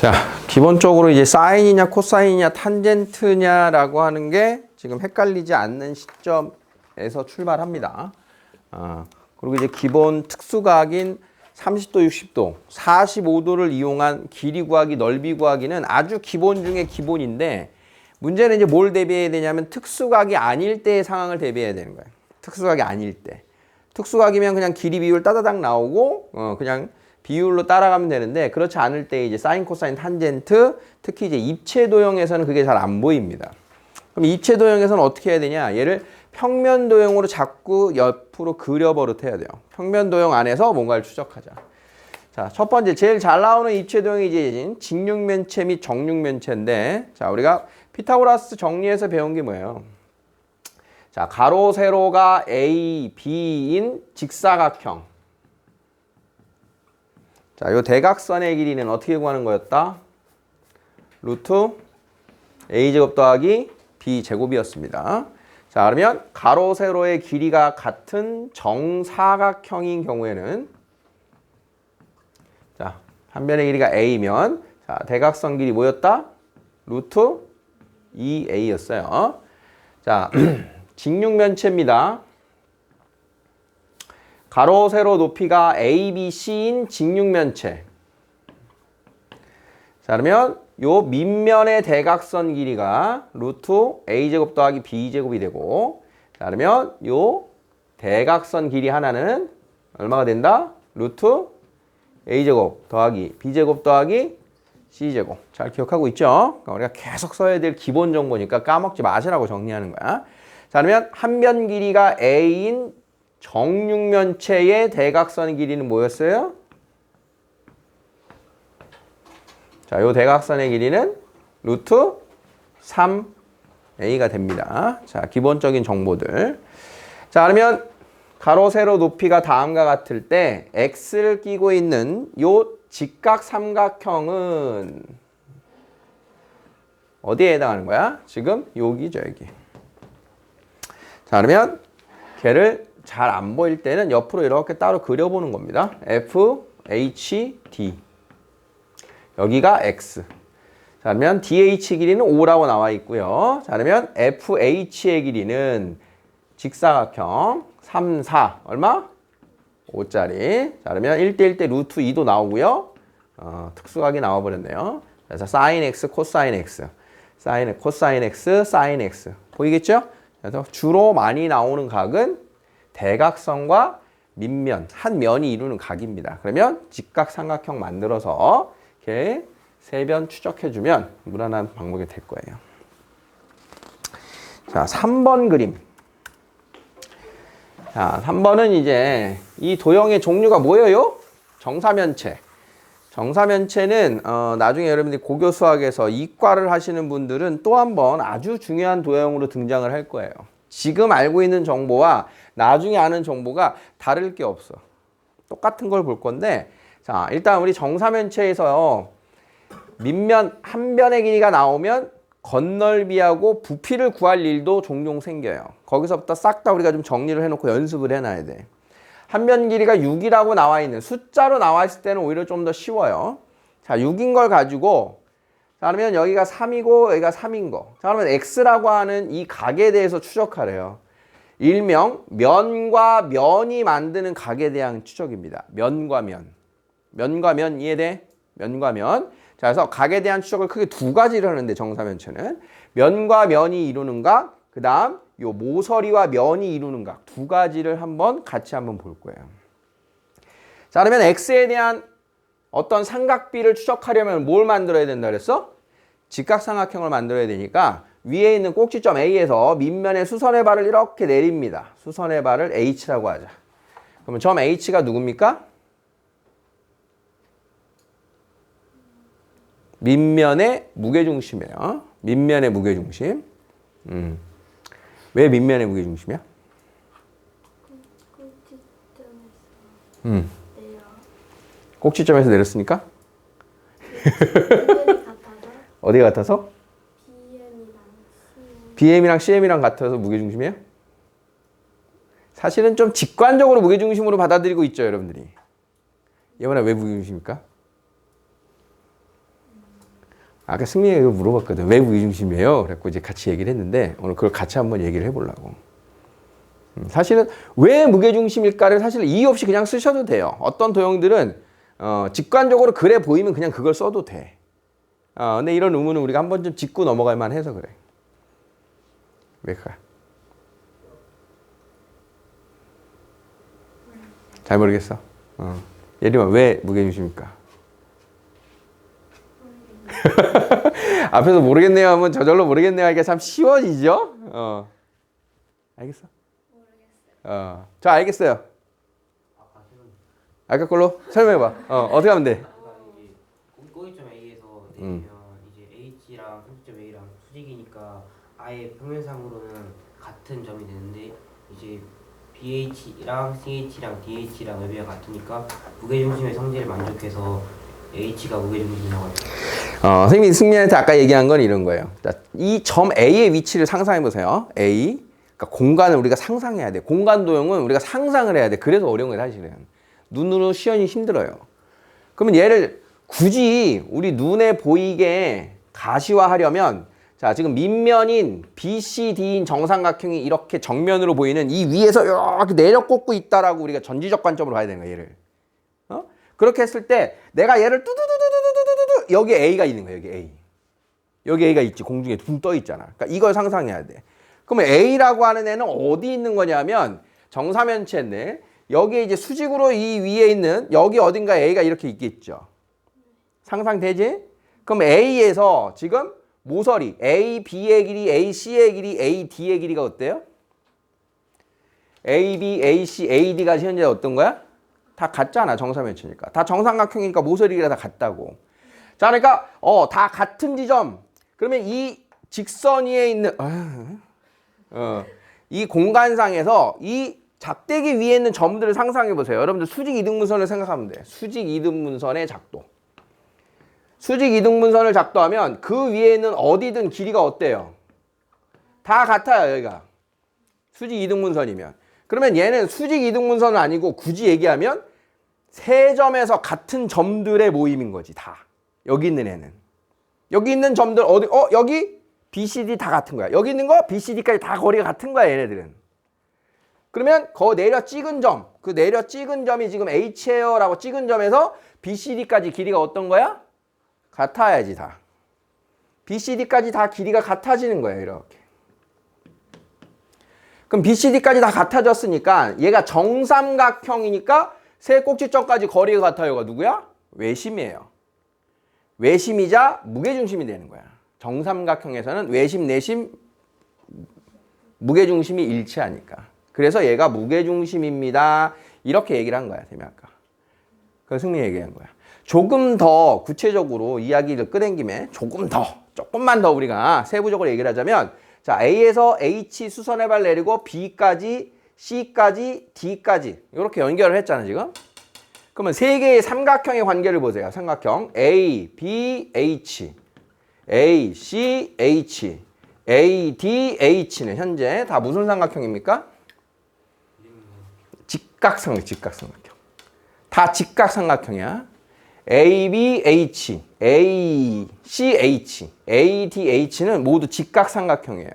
자, 기본적으로 이제 사인이냐 코사인이냐 탄젠트냐라고 하는 게 지금 헷갈리지 않는 시점에서 출발합니다. 그리고 이제 기본 특수각인 30도, 60도, 45도를 이용한 길이 구하기, 넓이 구하기는 아주 기본 중에 기본인데 문제는 이제 뭘 대비해야 되냐면 특수각이 아닐 때의 상황을 대비해야 되는 거예요. 특수각이 아닐 때. 특수각이면 그냥 길이 비율 따다닥 나오고 그냥 비율로 따라가면 되는데 그렇지 않을 때 이제 사인, 코사인, 탄젠트, 특히 이제 입체 도형에서는 그게 잘 안 보입니다. 그럼 입체 도형에서는 어떻게 해야 되냐? 얘를 평면 도형으로 자꾸 옆으로 그려버릇해야 돼요. 평면 도형 안에서 뭔가를 추적하자. 자, 첫 번째 제일 잘 나오는 입체 도형이 이제 직육면체 및 정육면체인데, 자, 우리가 피타고라스 정리해서 배운 게 뭐예요? 자, 가로 세로가 A, B인 직사각형. 자, 요 대각선의 길이는 어떻게 구하는 거였다? 루트 A제곱 더하기 B제곱이었습니다. 자, 그러면 가로 세로의 길이가 같은 정사각형인 경우에는 자, 한 변의 길이가 A면 자, 대각선 길이 뭐였다? 루트 2A였어요. 자, 직육면체입니다. 가로 세로 높이가 ABC인 직육면체. 자, 그러면 요 밑면의 대각선 길이가 루트 A제곱 더하기 B제곱이 되고, 자, 그러면 요 대각선 길이 하나는 얼마가 된다? 루트 A제곱 더하기 B제곱 더하기 C제곱. 잘 기억하고 있죠? 그러니까 우리가 계속 써야 될 기본 정보니까 까먹지 마시라고 정리하는 거야. 자, 그러면 한 변 길이가 A인 정육면체의 대각선 길이는 뭐였어요? 자, 요 대각선의 길이는 루트 3A가 됩니다. 자, 기본적인 정보들. 자, 그러면 가로 세로 높이가 다음과 같을 때 X를 끼고 있는 요 직각 삼각형은 어디에 해당하는 거야? 지금 여기죠, 여기. 자, 그러면 걔를 잘 안 보일 때는 옆으로 이렇게 따로 그려보는 겁니다. F, H, D. 여기가 X. 자, 그러면 DH 길이는 5라고 나와 있고요. 자, 그러면 FH의 길이는 직사각형 3, 4. 얼마? 5짜리. 자, 그러면 1대1 대 루트 2도 나오고요. 특수각이 나와버렸네요. 그래서 사인 X, 코사인 X. 사인, 코사인 X, 사인 X. 보이겠죠? 그래서 주로 많이 나오는 각은 대각선과 밑면, 한 면이 이루는 각입니다. 그러면 직각삼각형 만들어서 이렇게 세 변 추적해주면 무난한 방법이 될 거예요. 자, 3번 그림. 자, 3번은 이제 이 도형의 종류가 뭐예요? 정사면체. 정사면체는 나중에 여러분들이 고교 수학에서 이과를 하시는 분들은 또 한 번 아주 중요한 도형으로 등장을 할 거예요. 지금 알고 있는 정보와 나중에 아는 정보가 다를 게 없어. 똑같은 걸 볼 건데, 자, 일단 우리 정사면체에서요, 밑면 한 변의 길이가 나오면 겉넓이하고 부피를 구할 일도 종종 생겨요. 거기서부터 싹 다 우리가 좀 정리를 해놓고 연습을 해놔야 돼. 한 변 길이가 6이라고 나와 있는 숫자로 나와 있을 때는 오히려 좀 더 쉬워요. 자, 6인 걸 가지고, 자, 그러면 여기가 3이고 여기가 3인 거. 자, 그러면 X라고 하는 이 각에 대해서 추적하래요. 일명 면과 면이 만드는 각에 대한 추적입니다. 면과 면. 면과 면 이해돼? 면과 면. 자, 그래서 각에 대한 추적을 크게 두 가지를 하는데 정사면체는 면과 면이 이루는 각, 그 다음 요 모서리와 면이 이루는 각 두 가지를 같이 한번 볼 거예요. 자, 그러면 X에 대한 어떤 삼각비를 추적하려면 뭘 만들어야 된다 그랬어? 직각삼각형을 만들어야 되니까 위에 있는 꼭지점 A에서 밑면에 수선의 발을 이렇게 내립니다. 수선의 발을 H라고 하자. 그러면 점 H가 누굽니까? 밑면의 무게중심이에요. 밑면의 무게중심. 왜 밑면의 무게중심이야? 꼭지점에서 내렸으니까? 어디 같아서? BM이랑 CM이랑 같아서 무게중심이에요? 사실은 좀 직관적으로 무게중심으로 받아들이고 있죠, 여러분들이. 예원아, 왜 무게중심입니까? 아까 승민이가 이거 물어봤거든. 왜 무게중심이에요? 그래갖고 이제 같이 얘기를 했는데 오늘 그걸 같이 한번 얘기를 해보려고. 사실은 왜 무게중심일까를 사실 이유 없이 그냥 쓰셔도 돼요. 어떤 도형들은 직관적으로 그래 보이면 그냥 그걸 써도 돼. 근데 이런 의문은 우리가 한번 좀 짚고 넘어갈 만해서 그래. 왜 그래? 잘 모르겠어. 예림아 왜 무게중심일까? 앞에서 모르겠네요 하면 저절로 모르겠네요 하기가 참 쉬워지죠? 알겠어? 저 알겠어요. 아까 걸로 설명해봐. 어떻게 하면 돼? 꼬이점 A에서 내리면 이제 H랑 선택점 A랑 수직이니까 아예 평면상으로는 같은 점이 되는데 이제 BH랑 CH랑 DH랑 외비가 같으니까 무게중심의 성질을 만족해서 H가 무게중심이라고 하죠. 선생님이 승민한테 아까 얘기한 건 이런 거예요. 이 점 A의 위치를 상상해 보세요. A. 그러니까 공간을 우리가 상상해야 돼. 공간 도형은 우리가 상상을 해야 돼. 그래서 어려운 거예요, 사실은. 눈으로 시연이 힘들어요. 그러면 얘를 굳이 우리 눈에 보이게 가시화하려면 자, 지금 밑면인 BCD인 정삼각형이 이렇게 정면으로 보이는 이 위에서 이렇게 내려 꽂고 있다라고 우리가 전지적 관점으로 봐야 되는 거예요, 얘를. 그렇게 했을 때 내가 얘를 뚜두두두두두두두 여기 A가 있는 거예요, 여기 A. 여기 A가 있지, 공중에 붕 떠 있잖아. 그러니까 이걸 상상해야 돼. 그러면 A라고 하는 애는 어디 있는 거냐면 정사면체인데 여기 이제 수직으로 이 위에 있는 여기 어딘가 A가 이렇게 있겠죠. 상상되지? 그럼 A에서 지금 모서리 A, B의 길이, A, C의 길이, A, D의 길이가 어때요? A, B, A, C, A, D가 현재 어떤 거야? 다 같잖아, 정사면체니까. 다 정삼각형이니까 모서리가 다 같다고. 자, 그러니까 다 같은 지점. 그러면 이 직선 위에 있는 이 공간상에서 이 작대기 위에 있는 점들을 상상해 보세요. 여러분들 수직 이등분선을 생각하면 돼. 수직 이등분선의 작도. 수직 이등분선을 작도하면 그 위에 있는 어디든 길이가 어때요? 다 같아요, 여기가. 수직 이등분선이면. 그러면 얘는 수직 이등분선은 아니고 굳이 얘기하면 세 점에서 같은 점들의 모임인 거지, 다. 여기 있는 애는. 여기 있는 점들 어디? 여기 BCD 다 같은 거야. 여기 있는 거 BCD까지 다 거리가 같은 거야, 얘네들은. 그러면 거 내려 찍은 점, 그 내려 찍은 점이 지금 H예요라고 찍은 점에서 BCD까지 길이가 어떤 거야? 같아야지 다. BCD까지 다 길이가 같아지는 거예요, 이렇게. 그럼 BCD까지 다 같아졌으니까 얘가 정삼각형이니까 세 꼭지점까지 거리가 같아요가 누구야? 외심이에요. 외심이자 무게중심이 되는 거야. 정삼각형에서는 외심, 내심, 무게중심이 일치하니까. 그래서 얘가 무게중심입니다. 이렇게 얘기를 한 거야, 쌤이 아까. 그래서 승민이 얘기한 거야. 조금 더 구체적으로 이야기를 꺼낸 김에 조금만 더 우리가 세부적으로 얘기를 하자면 자, A에서 H 수선의 발 내리고 B까지, C까지, D까지 이렇게 연결을 했잖아, 지금. 그러면 세 개의 삼각형의 관계를 보세요. 삼각형 A, B, H, A, C, H, A, D, H는 현재 다 무슨 삼각형입니까? 직각삼각형. 다 직각삼각형이야. A, B, H, A, C, H, A, D, H는 모두 직각삼각형이에요.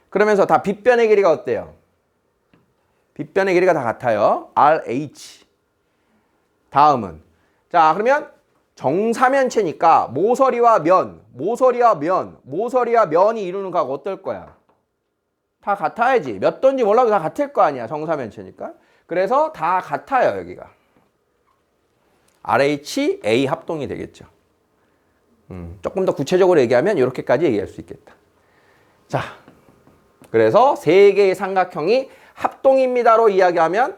그러면서 다 빗변의 길이가 어때요? 빗변의 길이가 다 같아요. R, H. 다음은 자, 그러면 정사면체니까 모서리와 면이 이루는 각은 어떨 거야? 다 같아야지. 몇 도인지 몰라도 다 같을 거 아니야, 정사면체니까. 그래서 다 같아요, 여기가. RH, A 합동이 되겠죠. 조금 더 구체적으로 얘기하면 이렇게까지 얘기할 수 있겠다. 자, 그래서 세 개의 삼각형이 합동입니다로 이야기하면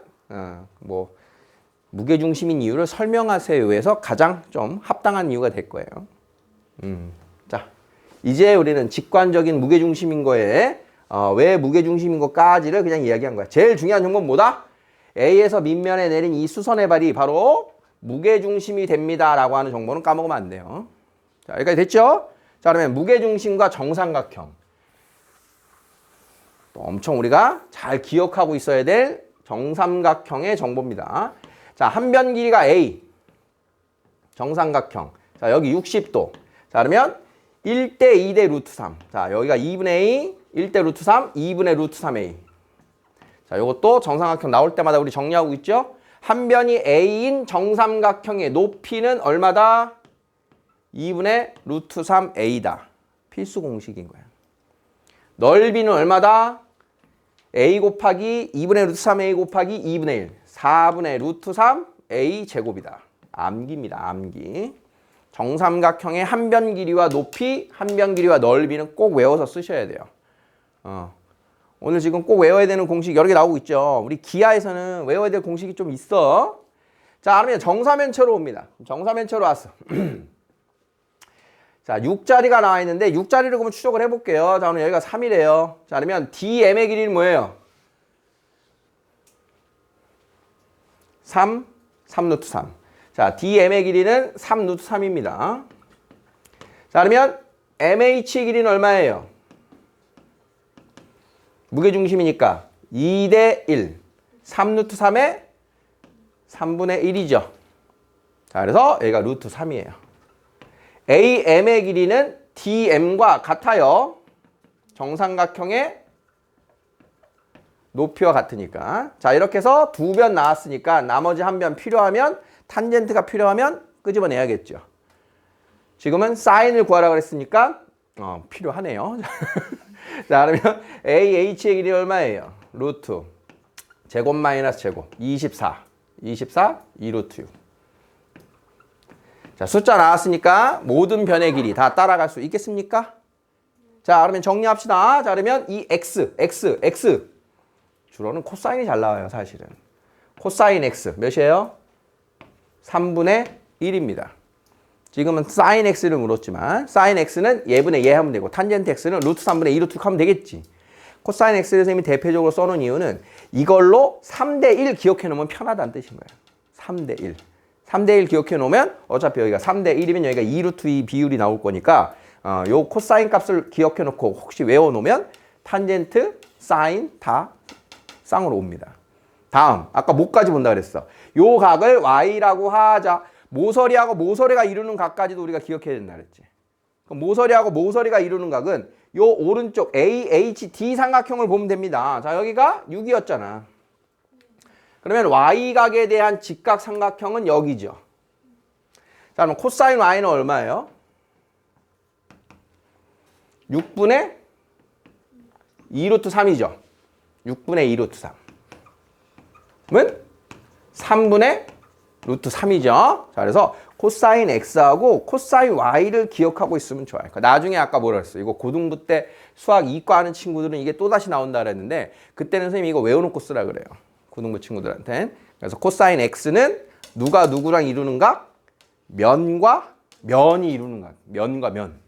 무게중심인 이유를 설명하세요에서 가장 좀 합당한 이유가 될 거예요. 자, 이제 우리는 직관적인 무게중심인 거에 왜 무게중심인 것까지를 그냥 이야기한 거야. 제일 중요한 정보는 뭐다? A에서 밑면에 내린 이 수선의 발이 바로 무게중심이 됩니다라고 하는 정보는 까먹으면 안 돼요. 자, 여기까지 됐죠? 자, 그러면 무게중심과 정삼각형. 또 엄청 우리가 잘 기억하고 있어야 될 정삼각형의 정보입니다. 자, 한 변 길이가 A. 정삼각형. 자, 여기 60도. 자, 그러면 1대 2대 루트 3. 자, 여기가 2분의 A, 1대 루트 3, 2분의 루트 3A. 자, 요것도 정삼각형 나올 때마다 우리 정리하고 있죠? 한 변이 A인 정삼각형의 높이는 얼마다? 2분의 루트 3A다. 필수 공식인 거야. 넓이는 얼마다? A 곱하기 2분의 루트 3A 곱하기 2분의 1. 4분의 루트 3A 제곱이다. 암기입니다. 암기. 정삼각형의 한 변 길이와 높이, 한 변 길이와 넓이는 꼭 외워서 쓰셔야 돼요. 오늘 지금 꼭 외워야 되는 공식 여러 개 나오고 있죠. 우리 기하에서는 외워야 될 공식이 좀 있어. 자, 그러면 정사면체로 옵니다. 정사면체로 왔어. 자, 6자리가 나와 있는데 6자리를 그러면 추적을 해볼게요. 자, 오늘 여기가 3이래요. 자, 그러면 DM의 길이는 뭐예요? 3, 3루트 3. 자, DM의 길이는 3루트 3입니다. 자, 그러면 MH의 길이는 얼마예요? 무게중심이니까 2대 1. 3루트 3의 3분의 1이죠. 자, 그래서 여기가 루트 3이에요. AM의 길이는 DM과 같아요. 정삼각형의 높이와 같으니까. 자, 이렇게 해서 두 변 나왔으니까 나머지 한 변 필요하면 탄젠트가 필요하면 끄집어내야겠죠. 지금은 사인을 구하라고 그랬으니까 필요하네요. 자, 그러면 AH의 길이 얼마예요? 루트 제곱 마이너스 제곱 24. 24 2루트 6. 자, 숫자 나왔으니까 모든 변의 길이 다 따라갈 수 있겠습니까? 자, 그러면 정리합시다. 자, 그러면 이 X 주로는 코사인이 잘 나와요, 사실은. 코사인 X 몇이에요? 3분의 1입니다. 지금은 사인 X를 물었지만 사인 X는 예분의 예 하면 되고 탄젠트 X는 루트 3분의 2루트 6 하면 되겠지. 코사인 X를 선생님이 대표적으로 써놓은 이유는 이걸로 3대 1 기억해 놓으면 편하다는 뜻인 거예요. 3대 1. 3대 1 기억해 놓으면 어차피 여기가 3대 1이면 여기가 2루트 2 비율이 나올 거니까 요 코사인 값을 기억해 놓고 혹시 외워 놓으면 탄젠트, 사인 다 쌍으로 옵니다. 다음, 아까 목까지 본다 그랬어. 요 각을 Y라고 하자. 모서리하고 모서리가 이루는 각까지도 우리가 기억해야 된다 그랬지. 그럼 모서리하고 모서리가 이루는 각은 요 오른쪽 AHD 삼각형을 보면 됩니다. 자, 여기가 6이었잖아. 그러면 Y각에 대한 직각 삼각형은 여기죠. 자, 그럼 코사인 Y는 얼마예요? 6분의 2루트 3이죠. 6분의 2루트 3. 은 3분의 루트 3이죠. 자, 그래서 코사인 X하고 코사인 Y를 기억하고 있으면 좋아요. 그러니까 나중에 아까 뭐라 그랬어? 이거 고등부 때 수학 이과 하는 친구들은 이게 또다시 나온다 그랬는데 그때는 선생님이 이거 외워놓고 쓰라 그래요. 고등부 친구들한테. 그래서 코사인 X는 누가 누구랑 이루는 각? 면과 면이 이루는 각. 면과 면.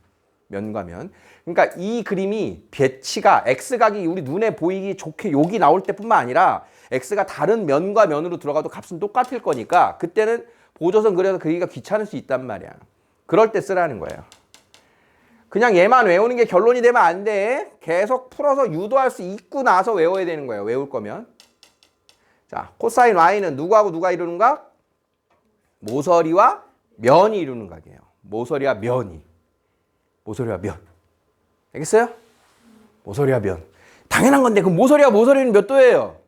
면과 면. 그러니까 이 그림이 배치가 X각이 우리 눈에 보이기 좋게 여기 나올 때뿐만 아니라 X가 다른 면과 면으로 들어가도 값은 똑같을 거니까 그때는 보조선 그려서 그리기가 귀찮을 수 있단 말이야. 그럴 때 쓰라는 거예요. 그냥 얘만 외우는 게 결론이 되면 안 돼. 계속 풀어서 유도할 수 있고 나서 외워야 되는 거예요. 외울 거면. 자, 코사인 Y는 누구하고 누가 이루는 각? 모서리와 면이 이루는 각이에요. 모서리와 면이. 모서리와 면. 알겠어요? 모서리와 면. 당연한 건데 그 모서리와 모서리는 몇 도예요?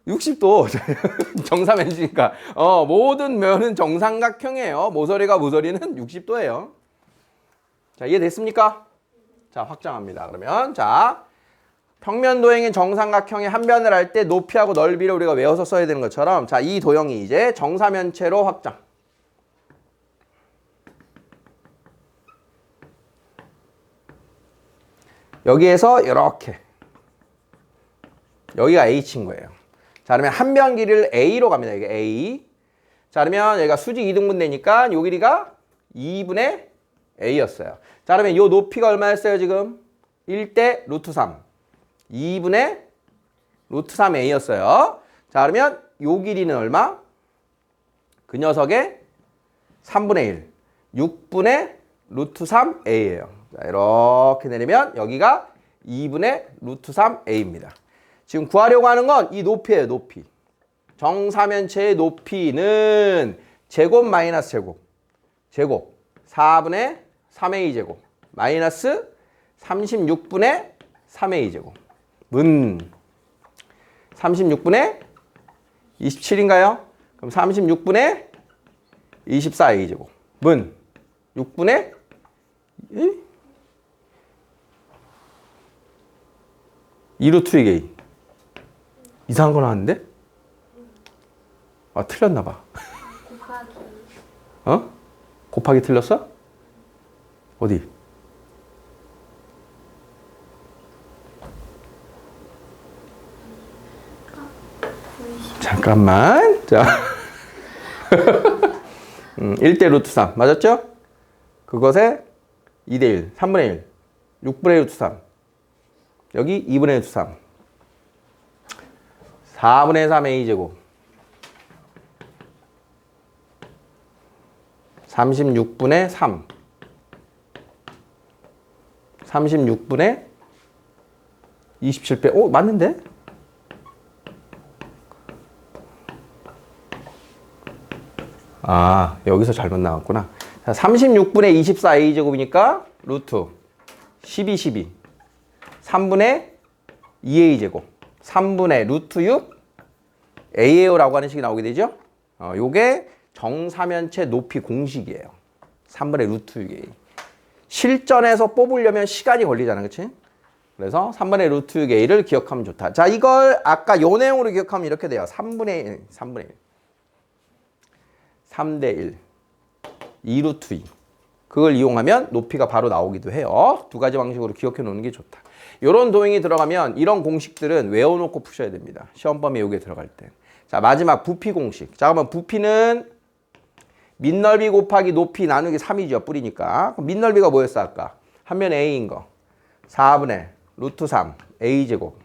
60도. 정사면이니까. 모든 면은 정삼각형이에요. 모서리가 모서리는 60도예요. 자, 이해됐습니까? 자, 확장합니다. 그러면 자, 평면 도형인 정삼각형의 한 변을 할 때 높이하고 넓이를 우리가 외워서 써야 되는 것처럼 자, 이 도형이 이제 정사면체로 확장. 여기에서 이렇게 여기가 H인 거예요. 자, 그러면 한 변 길이를 A로 갑니다. 이게 A. 자, 그러면 여기가 수직 2등분 되니까 요 길이가 2분의 A였어요. 자, 그러면 요 높이가 얼마였어요, 지금? 1대 루트 3. 2분의 루트 3A였어요. 자, 그러면 요 길이는 얼마? 그 녀석의 3분의 1. 6분의 루트 3A예요. 자, 이렇게 내리면 여기가 2분의 루트 3A입니다. 지금 구하려고 하는 건 이 높이예요, 높이. 정사면체의 높이는 제곱 마이너스 제곱. 제곱 4분의 3a 제곱 마이너스 36분의 3a 제곱 문 36분의 27인가요? 그럼 36분의 24a 제곱 문 6분의 2루트 2a 이상한 거 나왔는데? 아 틀렸나 봐. 곱하기 어? 곱하기 틀렸어? 어디? 잠깐만. 자. 1대 루트 3. 맞았죠? 그것에 2대 1. 3분의 1. 6분의 루트 3. 여기 2분의 루트 3. 4분의 3 a제곱. 36분의 3. 36분의 27배. 오, 맞는데? 아, 여기서 잘못 나왔구나. 자, 36분의 24a제곱이니까 루트 12, 12. 3분의 2a제곱. 3분의 루트 6 a에요라고 하는 식이 나오게 되죠. 요게 정사면체 높이 공식이에요. 3분의 루트 6a. 실전에서 뽑으려면 시간이 걸리잖아. 그치? 그래서 3분의 루트 6a를 기억하면 좋다. 자, 이걸 아까 요 내용으로 기억하면 이렇게 돼요. 3분의 1, 3분의 1. 3대 1. 2루트 2. 그걸 이용하면 높이가 바로 나오기도 해요. 두 가지 방식으로 기억해 놓는 게 좋다. 이런 도형이 들어가면 이런 공식들은 외워놓고 푸셔야 됩니다. 시험 범위 여기에 들어갈 때. 자, 마지막 부피 공식. 자, 그러면 부피는 밑넓이 곱하기 높이 나누기 3이죠. 뿌리니까. 그럼 밑넓이가 뭐였어 아까? 한 면 a인 거. 4분의 루트 3 a제곱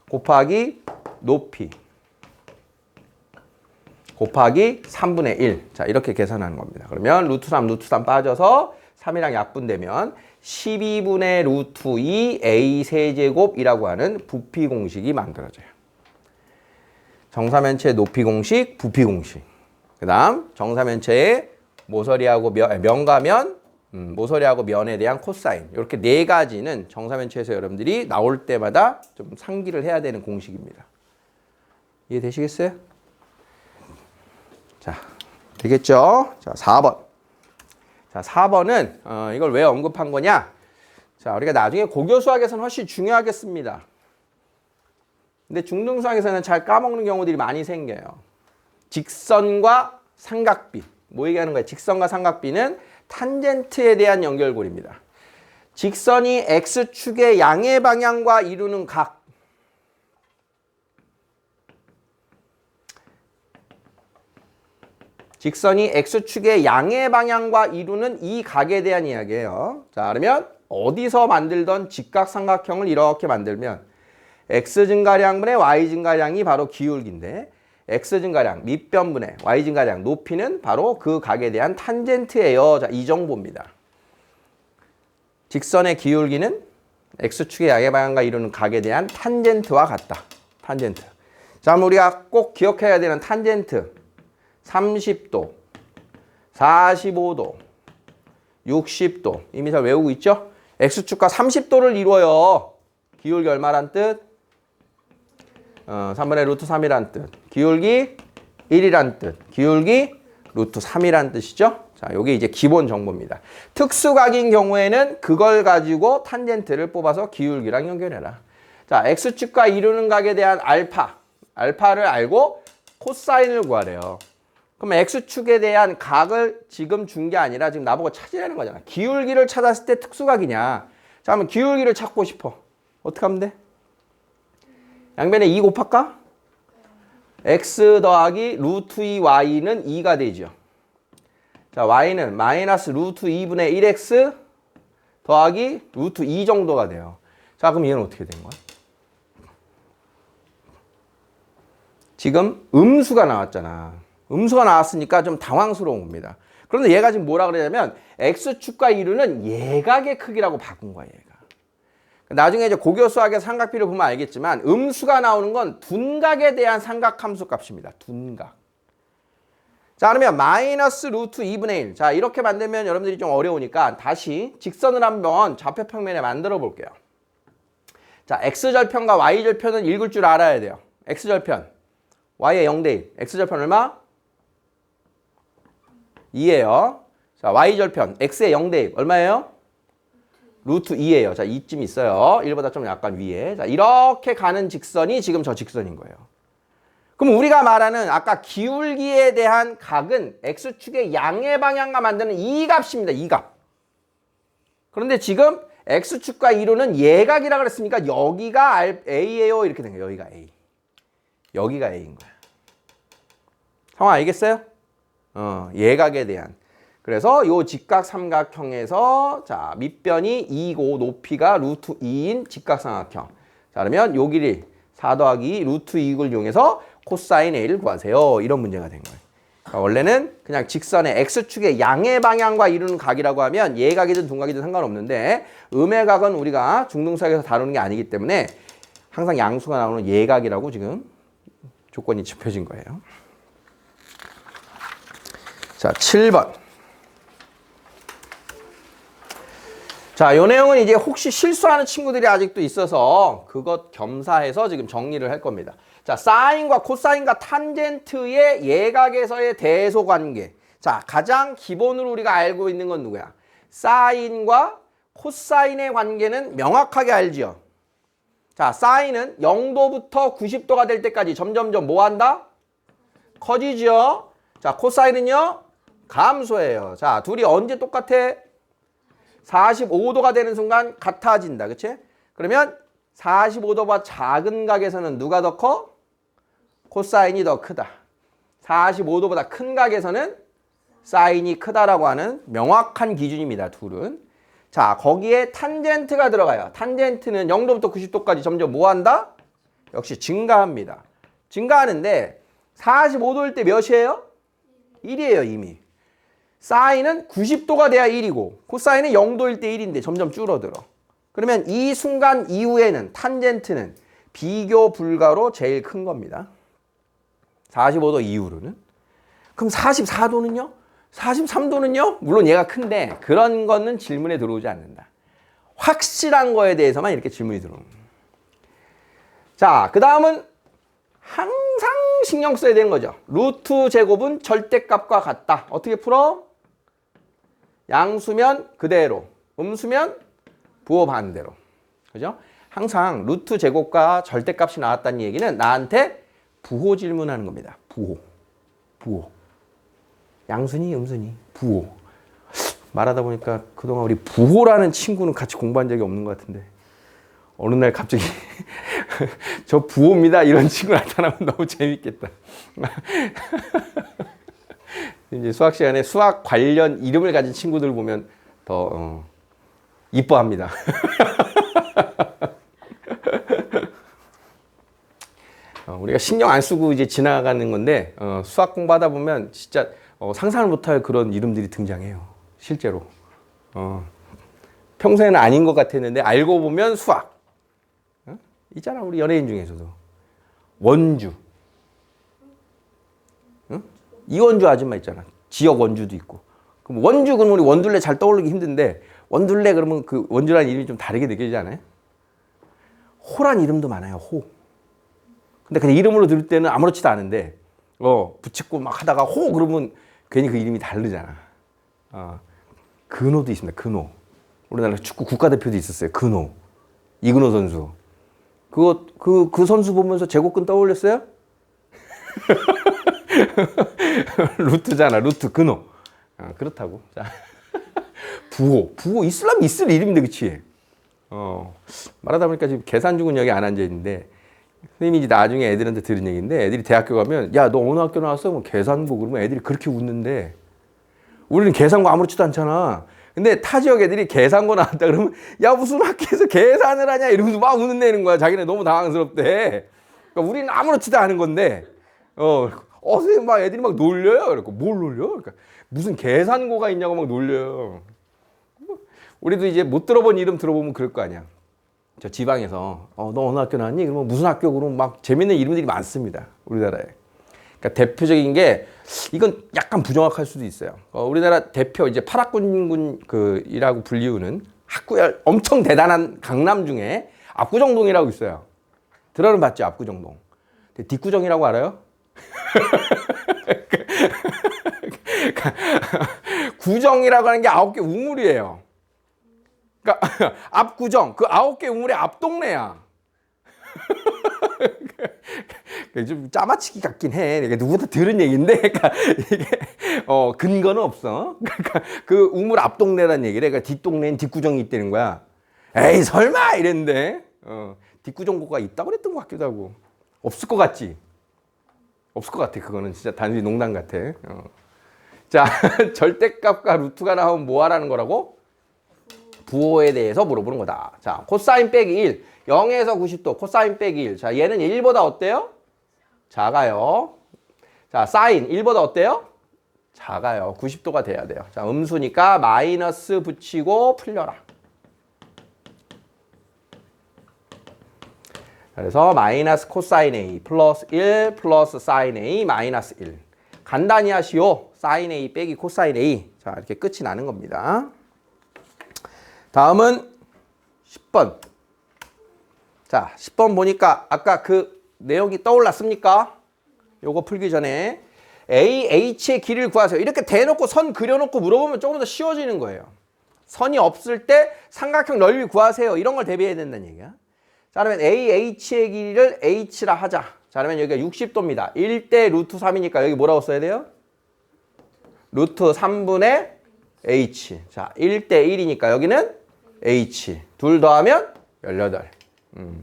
곱하기 높이 곱하기 3분의 1. 자, 이렇게 계산하는 겁니다. 그러면 루트 3 빠져서 3이랑 약분되면 12분의 루트 2 a 세제곱이라고 하는 부피 공식이 만들어져요. 정사면체 높이 공식, 부피 공식. 그 다음 정사면체의 모서리하고 면과 면, 모서리하고 면에 대한 코사인. 이렇게 네 가지는 정사면체에서 여러분들이 나올 때마다 좀 상기를 해야 되는 공식입니다. 이해되시겠어요? 자, 되겠죠? 자, 4번. 자, 4번은 이걸 왜 언급한 거냐? 자, 우리가 나중에 고교 수학에서는 훨씬 중요하겠습니다. 근데 중등 수학에서는 잘 까먹는 경우들이 많이 생겨요. 직선과 삼각비. 뭐 얘기하는 거예요? 직선과 삼각비는 탄젠트에 대한 연결고리입니다. 직선이 x축의 양의 방향과 이루는 각. 직선이 x축의 양의 방향과 이루는 이 각에 대한 이야기예요. 자, 그러면 어디서 만들던 직각삼각형을 이렇게 만들면 x 증가량분의 y 증가량이 바로 기울기인데 x 증가량 밑변분의 y 증가량 높이는 바로 그 각에 대한 탄젠트예요. 자, 이 정보입니다. 직선의 기울기는 x축의 양의 방향과 이루는 각에 대한 탄젠트와 같다. 탄젠트. 자, 그럼 우리가 꼭 기억해야 되는 탄젠트. 30도, 45도, 60도. 이미 잘 외우고 있죠? x축과 30도를 이루어요. 기울기 얼마란 뜻? 3분의 루트 3이란 뜻. 기울기 1이란 뜻. 기울기 루트 3이란 뜻이죠? 자, 요게 이제 기본 정보입니다. 특수각인 경우에는 그걸 가지고 탄젠트를 뽑아서 기울기랑 연결해라. 자, x축과 이루는 각에 대한 알파를 알고 코사인을 구하래요. 그럼 x축에 대한 각을 지금 준 게 아니라 지금 나보고 찾으라는 거잖아. 기울기를 찾았을 때 특수각이냐. 자, 그러면 기울기를 찾고 싶어. 어떻게 하면 돼? 양변에 2 곱할까? x 더하기 루트 2y는 2가 되죠. 자, y는 마이너스 루트 2분의 1x 더하기 루트 2 정도가 돼요. 자, 그럼 얘는 어떻게 된 거야? 지금 음수가 나왔잖아. 음수가 나왔으니까 좀 당황스러운 겁니다. 그런데 얘가 지금 뭐라 그러냐면 x축과 이루는 예각의 크기라고 바꾼 거야, 얘가. 나중에 이제 고교 수학에서 삼각비를 보면 알겠지만 음수가 나오는 건 둔각에 대한 삼각함수 값입니다. 둔각. 자, 그러면 마이너스 루트 2분의 1. 자, 이렇게 만들면 여러분들이 좀 어려우니까 다시 직선을 한번 좌표평면에 만들어 볼게요. 자, x절편과 y절편은 읽을 줄 알아야 돼요. x절편, y의 0대 1. x절편 얼마? 2예요. 자, y절편, x의 0대 1. 얼마예요? 루트 2예요. 자, 2쯤 있어요. 1보다 좀 약간 위에. 자, 이렇게 가는 직선이 지금 저 직선인 거예요. 그럼 우리가 말하는 아까 기울기에 대한 각은 x축의 양의 방향과 만드는 이 값입니다. 이 값. 그런데 지금 x축과 이루는 예각이라 그랬으니까 여기가 a예요. 이렇게 된 거예요. 여기가 a. 여기가 a인 거야. 상황 알겠어요? 예각에 대한. 그래서 요 직각삼각형에서 자, 밑변이 2고 높이가 루트 2인 직각삼각형. 자, 그러면 요 길이 4 더하기 루트 2을 이용해서 코사인 A를 구하세요. 이런 문제가 된 거예요. 그러니까 원래는 그냥 직선의 X축의 양의 방향과 이루는 각이라고 하면 예각이든 둔각이든 상관없는데 음의 각은 우리가 중등수학에서 다루는 게 아니기 때문에 항상 양수가 나오는 예각이라고 지금 조건이 짚혀진 거예요. 자, 7번. 자, 요 내용은 이제 혹시 실수하는 친구들이 아직도 있어서 그것 겸사해서 지금 정리를 할 겁니다. 자, 사인과 코사인과 탄젠트의 예각에서의 대소관계. 자, 가장 기본으로 우리가 알고 있는 건 누구야? 사인과 코사인의 관계는 명확하게 알지요. 자, 사인은 0도부터 90도가 될 때까지 점점점 뭐 한다? 커지죠. 자, 코사인은요? 감소해요. 자, 둘이 언제 똑같아? 45도가 되는 순간 같아진다. 그치? 그러면 45도보다 작은 각에서는 누가 더 커? 코사인이 더 크다. 45도보다 큰 각에서는 사인이 크다라고 하는 명확한 기준입니다. 둘은. 자, 거기에 탄젠트가 들어가요. 탄젠트는 0도부터 90도까지 점점 뭐 한다? 역시 증가합니다. 증가하는데 45도일 때 몇이에요? 1이에요, 이미. 사인은 90도가 돼야 1이고 코사인은 0도일 때 1인데 점점 줄어들어. 그러면 이 순간 이후에는 탄젠트는 비교 불가로 제일 큰 겁니다. 45도 이후로는. 그럼 44도는요? 43도는요? 물론 얘가 큰데 그런 거는 질문에 들어오지 않는다. 확실한 거에 대해서만 이렇게 질문이 들어오는 거예요. 자, 그 다음은 항상 신경 써야 되는 거죠. 루트 제곱은 절대값과 같다. 어떻게 풀어? 양수면 그대로, 음수면 부호 반대로. 그죠? 항상 루트 제곱과 절대값이 나왔다는 얘기는 나한테 부호 질문하는 겁니다. 부호. 부호. 양수니, 음수니, 부호. 말하다 보니까 그동안 우리 부호라는 친구는 같이 공부한 적이 없는 것 같은데 어느 날 갑자기 저 부호입니다 이런 친구 나타나면 너무 재밌겠다. 이제 수학 시간에 수학 관련 이름을 가진 친구들 보면 더 이뻐합니다. 우리가 신경 안 쓰고 이제 지나가는 건데 수학 공부하다 보면 진짜 상상을 못할 그런 이름들이 등장해요. 실제로. 평소에는 아닌 것 같았는데 알고 보면 수학. 있잖아, 우리 연예인 중에서도. 원주. 이원주 아줌마 있잖아. 지역 원주도 있고. 그럼 원주 그러면 우리 원둘레 잘 떠오르기 힘든데 원둘레 그러면 그 원주라는 이름이 좀 다르게 느껴지지 않아요? 호란 이름도 많아요. 호. 근데 그냥 이름으로 들을 때는 아무렇지도 않은데 붙이고 막 하다가 호 그러면 괜히 그 이름이 다르잖아. 근호도 있습니다. 근호. 우리나라 축구 국가대표도 있었어요. 근호. 이근호 선수. 그 선수 보면서 제곱근 떠올렸어요? 루트잖아. 루트 근호. 그렇다고. 자. 부호 이슬람 있을 이름인데 그치? 말하다 보니까 지금 계산중은 여기 안 앉아있는데 선생님이 이제 나중에 애들한테 들은 얘기인데 애들이 대학교 가면 야 너 어느 학교 나왔어? 뭐 계산고 그러면 애들이 그렇게 웃는데 우리는 계산고 아무렇지도 않잖아. 근데 타 지역 애들이 계산고 나왔다 그러면 야 무슨 학교에서 계산을 하냐 이러면서 막 웃는다는 거야. 자기네 너무 당황스럽대. 그러니까 우리는 아무렇지도 않은 건데 선생님 막 애들이 막 놀려요. 그러니까 뭘 놀려? 그러니까 무슨 계산고가 있냐고 막 놀려요. 우리도 이제 못 들어본 이름 들어보면 그럴 거 아니야. 저 지방에서 너 어느 학교 나왔니? 그러면 무슨 학교? 그러면 막 재밌는 이름들이 많습니다. 우리나라에. 그러니까 대표적인 게 이건 약간 부정확할 수도 있어요. 우리나라 대표 이제 파락군군 이라고 불리우는 학구열 엄청 대단한 강남 중에 압구정동이라고 있어요. 들어는 봤죠, 압구정동. 근데 뒷구정이라고 알아요? 구정이라고 하는 게 9개 우물이에요. 그러니까 압구정 그 9개 우물의 앞동네야. 좀 짜맞추기 같긴 해. 그러니까 누구부터 들은 얘기인데, 그러니까 이게 근거는 없어. 그러니까 그 우물 앞동네란 얘기래. 그러니까 뒷동네엔 뒷구정이 있다는 거야. 에이 설마 이랬는데 뒷구정고가 있다고 그랬던 것 같기도 하고. 없을 것 같지? 없을 것 같아. 그거는 진짜 단순히 농담 같아. 자, 절대값과 루트가 나오면 뭐 하라는 거라고? 부호에 대해서 물어보는 거다. 자, 코사인 빼기 1. 0에서 90도 코사인 빼기 1. 자, 얘는 1보다 어때요? 작아요. 자, 사인 1보다 어때요? 작아요. 90도가 돼야 돼요. 자, 음수니까 마이너스 붙이고 풀려라. 그래서 마이너스 코사인 A 플러스 1 플러스 사인 A 마이너스 1. 간단히 하시오. 사인 A 빼기 코사인 A. 자, 이렇게 끝이 나는 겁니다. 다음은 10번. 자, 10번 보니까 아까 그 내용이 떠올랐습니까? 요거 풀기 전에 AH의 길이를 구하세요. 이렇게 대놓고 선 그려놓고 물어보면 조금 더 쉬워지는 거예요. 선이 없을 때 삼각형 넓이 구하세요. 이런 걸 대비해야 된다는 얘기야. 자, 그러면 AH의 길이를 H라 하자. 자, 그러면 여기가 60도입니다. 1대 루트 3이니까 여기 뭐라고 써야 돼요? 루트 3분의 H. 자, 1대 1이니까 여기는 H. 둘 더하면 18.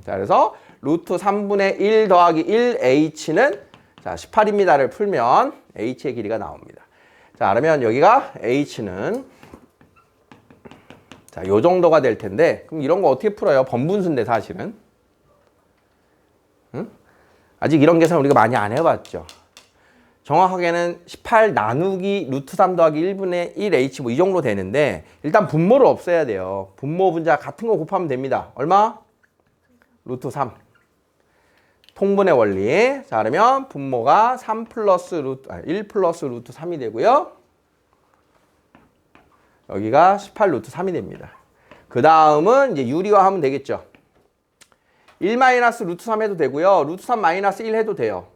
자, 그래서 루트 3분의 1 더하기 1 H는 자, 18입니다를 풀면 H의 길이가 나옵니다. 자, 그러면 여기가 H는 자, 요 정도가 될 텐데 그럼 이런 거 어떻게 풀어요? 번분수인데 사실은. 응? 아직 이런 계산 우리가 많이 안 해봤죠. 정확하게는 18 나누기 루트 3 더하기 1분의 1 H 뭐 이 정도 되는데 일단 분모를 없애야 돼요. 분모 분자 같은 거 곱하면 됩니다. 얼마? 루트 3. 통분의 원리. 자, 그러면 분모가 3 플러스 루트, 1 플러스 루트 3이 되고요. 여기가 18 루트 3이 됩니다. 그 다음은 이제 유리화하면 되겠죠. 1 마이너스 루트 3 해도 되고요. 루트 3 마이너스 1 해도 돼요.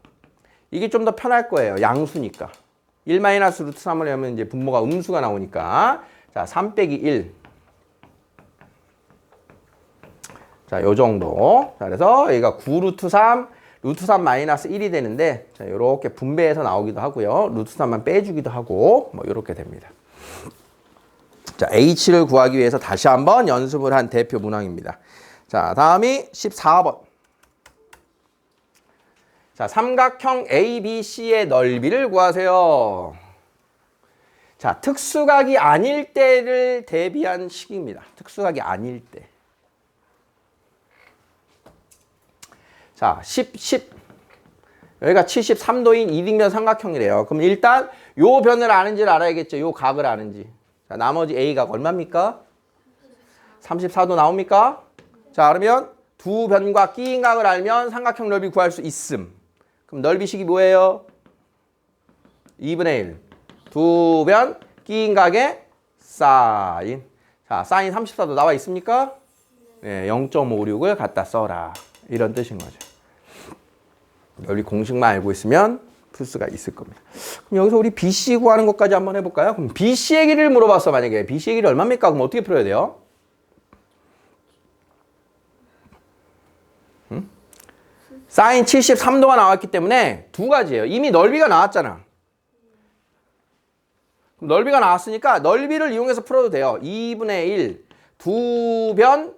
이게 좀 더 편할 거예요. 양수니까. 1 마이너스 루트 3을 하면 이제 분모가 음수가 나오니까. 자, 3 빼기 1. 자, 요 정도. 자, 그래서 여기가 9 루트 3, 루트 3 마이너스 1이 되는데, 자, 요렇게 분배해서 나오기도 하고요. 루트 3만 빼주기도 하고, 뭐, 요렇게 됩니다. 자, H를 구하기 위해서 다시 한번 연습을 한 대표 문항입니다. 자, 다음이 14번. 자, 삼각형 ABC의 넓이를 구하세요. 자, 특수각이 아닐 때를 대비한 식입니다. 특수각이 아닐 때. 자, 10. 여기가 73도인 이등변 삼각형이래요. 그럼 일단 요 변을 아는지를 알아야겠죠. 요 각을 아는지. 자, 나머지 A각 얼마입니까? 34도 나옵니까? 자, 그러면 두 변과 끼인 각을 알면 삼각형 넓이 구할 수 있음. 그럼 넓이식이 뭐예요? 2분의 1. 두 변 끼인 각의 사인. 자, 사인 34도 나와 있습니까? 네, 0.56을 갖다 써라. 이런 뜻인 거죠. 넓이 공식만 알고 있으면 풀 수가 있을 겁니다. 그럼 여기서 우리 BC 구하는 것까지 한번 해볼까요? 그럼 BC의 길이를 물어봤어. 만약에 BC의 길이 얼마입니까? 그럼 어떻게 풀어야 돼요? 사인 73도가 나왔기 때문에 두 가지예요. 이미 넓이가 나왔잖아. 그럼 넓이가 나왔으니까 넓이를 이용해서 풀어도 돼요. 2분의 1 두 변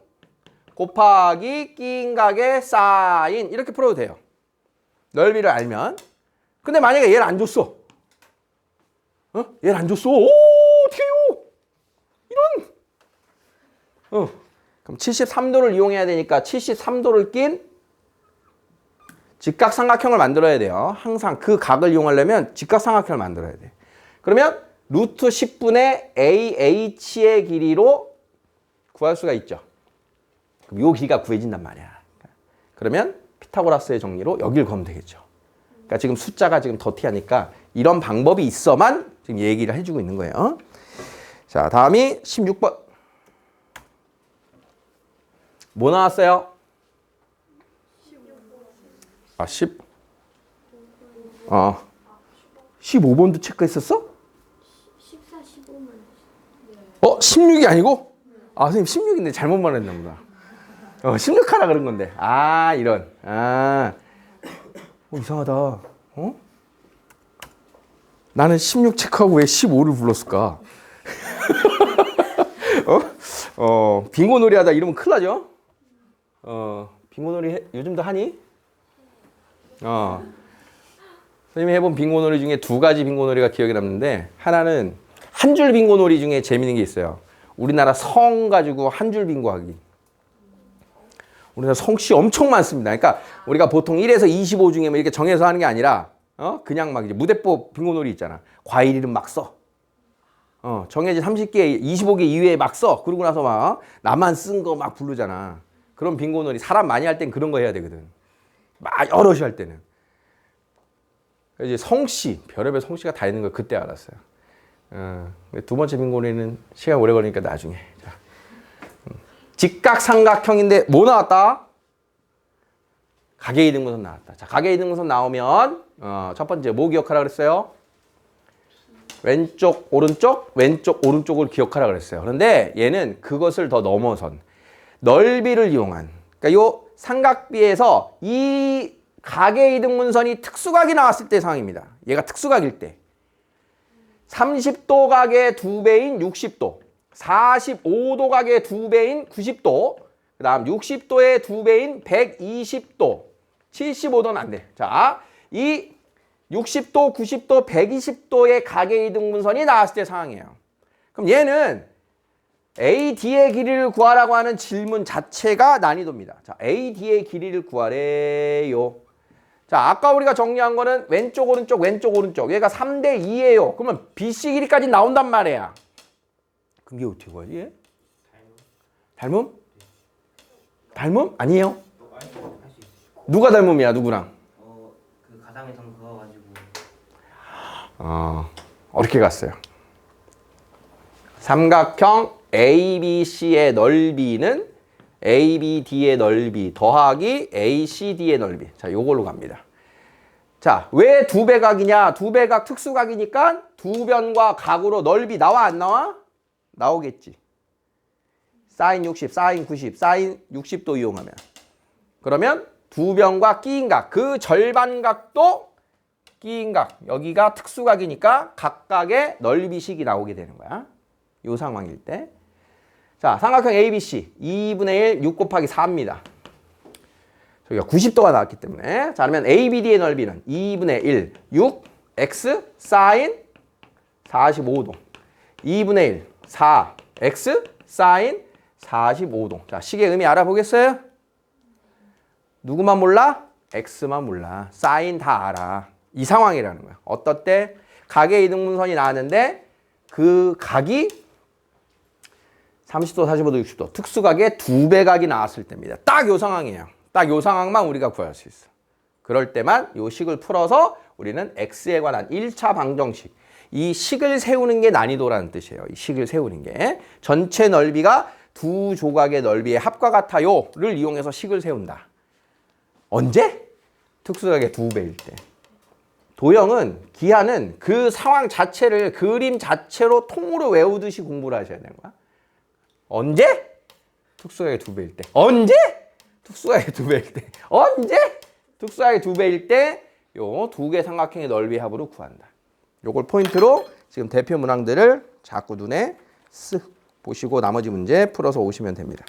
곱하기 끼인 각의 사인 이렇게 풀어도 돼요. 넓이를 알면. 근데 만약에 얘를 안 줬어. 얘를 안 줬어. 오, 어떻게 해요? 이런. 그럼 73도를 이용해야 되니까 73도를 낀 직각삼각형을 만들어야 돼요. 항상 그 각을 이용하려면 직각삼각형을 만들어야 돼. 그러면 루트 10분의 AH의 길이로 구할 수가 있죠. 그럼 요 길이가 구해진단 말이야. 그러면 피타고라스의 정리로 여길 구하면 되겠죠. 그러니까 지금 숫자가 지금 더티하니까 이런 방법이 있어만 지금 얘기를 해주고 있는 거예요. 자, 다음이 16번. 뭐 나왔어요? 15번도 체크했었어? 14, 15만. 16이 아니고? 선생님 16인데 잘못 말했나 보다. 16 하라 그런 건데. 이런. 이상하다. 나는 16 체크하고 왜 15를 불렀을까? 빙고놀이 하다 이러면 큰일 나죠? 빙고놀이 요즘도 하니? 선생님이 해본 빙고놀이 중에 두 가지 빙고놀이가 기억에 남는데, 하나는 한 줄 빙고놀이 중에 재밌는 게 있어요. 우리나라 성 가지고 한 줄 빙고하기. 우리나라 성씨 엄청 많습니다. 그러니까 우리가 보통 1에서 25 중에 뭐 이렇게 정해서 하는 게 아니라 그냥 막 이제 무대법 빙고놀이 있잖아. 과일 이름 막 써. 정해진 30개, 25개 이외에 막 써. 그러고 나서 막 나만 쓴 거 막 부르잖아. 그런 빙고놀이 사람 많이 할 땐 그런 거 해야 되거든. 막 여럿이 할 때는. 이제 성씨, 별의별 성씨가 다 있는 걸 그때 알았어요. 두 번째 빙고놀이는 시간 오래 걸리니까 나중에. 자. 직각삼각형인데 뭐 나왔다? 가계이등분선 나왔다. 자, 가계이등분선 나오면 첫 번째 뭐 기억하라 그랬어요? 왼쪽 오른쪽 왼쪽 오른쪽을 기억하라 그랬어요. 그런데 얘는 그것을 더 넘어선 넓이를 이용한, 그러니까 요 삼각비에서 이 가계이등분선이 특수각이 나왔을 때 상황입니다. 얘가 특수각일 때 30도 각의 2배인 60도, 45도 각의 2배인 90도, 그 다음 60도의 2배인 120도, 75도는 안 돼. 자, 이 60도, 90도, 120도의 가계이등분선이 나왔을 때 상황이에요. 그럼 얘는 AD의 길이를 구하라고 하는 질문 자체가 난이도입니다. 자, AD의 길이를 구하래요. 자, 아까 우리가 정리한 거는 왼쪽, 오른쪽, 왼쪽, 오른쪽. 얘가 3대 2예요. 그러면 BC 길이까지 나온단 말이야. 그게 어떻게 구하지? 얘? 닮음? 닮음? 아니에요. 누가 닮음이야, 누구랑? 그 가상에선 그거 가지고 어렵게 갔어요. 삼각형 ABC의 넓이는 ABD의 넓이 더하기 ACD의 넓이. 자, 요걸로 갑니다. 자, 왜 두 배 각이냐? 두 배 각 특수각이니까 두 변과 각으로 넓이 나와 안 나와? 나오겠지. 사인 60, 사인 90, 사인 60도 이용하면. 그러면 두 변과 끼인 각, 그 절반각도 끼인 각. 여기가 특수각이니까 각각의 넓이식이 나오게 되는 거야. 요 상황일 때. 자, 삼각형 ABC 2분의 1, 6 곱하기 4입니다. 저기가 90도가 나왔기 때문에. 자, 그러면 ABD의 넓이는 2분의 1, 6, X, 사인 45도. 2분의 1, 4, X, 사인 45도. 자, 식의 의미 알아보겠어요? 누구만 몰라? X만 몰라. 사인 다 알아. 이 상황이라는 거야. 어떨 때? 가계이등분선이 나왔는데 그 각이 30도, 45도, 60도. 특수각의 두 배 각이 나왔을 때입니다. 딱 요 상황이에요. 딱 요 상황만 우리가 구할 수 있어. 그럴 때만 요 식을 풀어서 우리는 X에 관한 1차 방정식. 이 식을 세우는 게 난이도라는 뜻이에요. 이 식을 세우는 게. 전체 넓이가 두 조각의 넓이의 합과 같아요를 이용해서 식을 세운다. 언제? 특수각의 두 배일 때. 도형은, 기하는 그 상황 자체를 그림 자체로 통으로 외우듯이 공부를 하셔야 되는 거야. 언제? 특수각의 두 배일 때. 언제? 특수각의 두 배일 때. 언제? 특수각의 두 배일 때 요 두 개 삼각형의 넓이 합으로 구한다. 요걸 포인트로 지금 대표 문항들을 자꾸 눈에 쓱 보시고 나머지 문제 풀어서 오시면 됩니다.